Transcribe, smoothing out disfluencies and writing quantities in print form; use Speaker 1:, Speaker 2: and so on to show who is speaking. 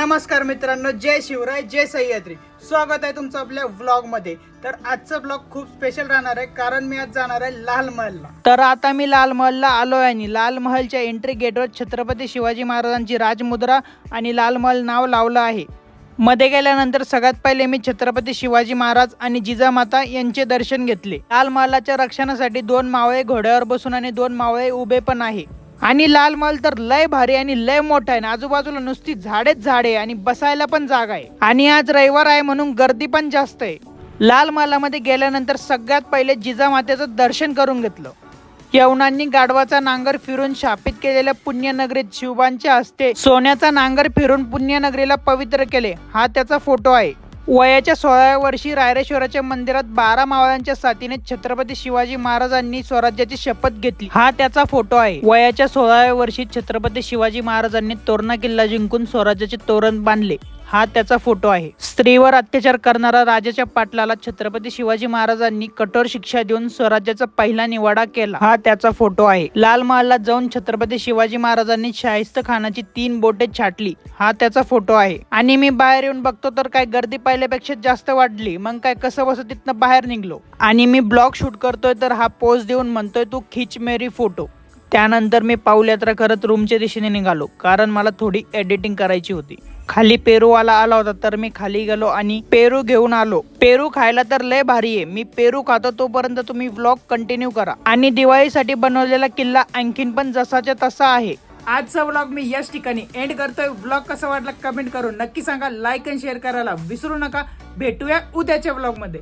Speaker 1: नमस्कार मित्रांनो, जय शिवराय, जय सह्याद्री. स्वागत आहे तुमचं आपल्या व्लॉग मध्ये. तर आजचा व्लॉग खूप स्पेशल राहणार आहे, कारण मी आज जाणार आहे लाल महलला. तर आता मी लाल महलला आलो आहे आणि लाल महलच्या एंट्री गेटवर छत्रपती शिवाजी महाराजांची राजमुद्रा आणि लाल महल नाव लावलं आहे. मध्ये गेल्यानंतर सगळ्यात पहिले मी छत्रपती शिवाजी महाराज आणि जिजामाता यांचे दर्शन घेतले. लाल महलाच्या रक्षणासाठी 2 मावळे घोड्यावर बसून आणि 2 मावळे उभे पण आहे. आणि लाल महल तर लय भारी आणि लय मोठा आहे. आजूबाजूला नुसती झाडेच झाडे आणि बसायला पण जागा आहे. आणि आज रविवार आहे म्हणून गर्दी पण जास्त आहे. लाल महलामध्ये गेल्यानंतर सगळ्यात पहिले जिजामातेचं दर्शन करून घेतलं. यवनांनी गाढवाचा नांगर फिरून शापित केलेल्या पुण्यनगरीत शिवबांच्या हस्ते सोन्याचा नांगर फिरून पुण्यनगरीला पवित्र केले. हा त्याचा फोटो आहे. वयाच्या 16व्या वर्षी रायरेश्वराच्या मंदिरात 12 मावळ्यांच्या साथीने छत्रपती शिवाजी महाराजांनी स्वराज्याची शपथ घेतली. हा त्याचा फोटो आहे. वयाच्या 16व्या वर्षी छत्रपती शिवाजी महाराजांनी तोरणा किल्ला जिंकून स्वराज्याचे तोरण बांधले. हा त्याचा फोटो आहे. स्त्रीवर अत्याचार करणारा राजाच्या पाटलाला छत्रपती शिवाजी महाराजांनी कठोर शिक्षा देऊन स्वराज्याचा पहिला निवाडा केला. हा त्याचा फोटो आहे. लाल महालात जाऊन छत्रपती शिवाजी महाराजांनी शाहिस्त खानाची 3 बोटे छाटली. हा त्याचा फोटो आहे. आणि मी बाहेर येऊन बघतो तर काय गर्दी पहिल्यापेक्षा जास्त वाढली. मग काय कसं बसं तिथनं बाहेर निघलो आणि मी ब्लॉग शूट करतोय तर हा पोज देऊन म्हणतोय तू खिच मेरी फोटो. त्यानंतर मी पाऊल यात्रा करत रूमच्या दिशेने निघालो, कारण मला थोडी एडिटिंग करायची होती. खाली पेरूवाला आला होता तर मी खाली गेलो आणि पेरू घेऊन आलो. पेरू खायला तर लय भारी आहे. मी पेरू खातो तोपर्यंत तुम्ही व्लॉग कंटिन्यू करा. आणि दिवाळीसाठी बनवलेला किल्ला आणखीन पण जसाच्या तसा आहे. आजचा व्लॉग मी याच ठिकाणी एंड करतोय. व्लॉग कसा वाटला कमेंट करून नक्की सांगा. लाईक आणि शेअर करायला विसरू नका. भेटूया उद्याच्या व्लॉग मध्ये.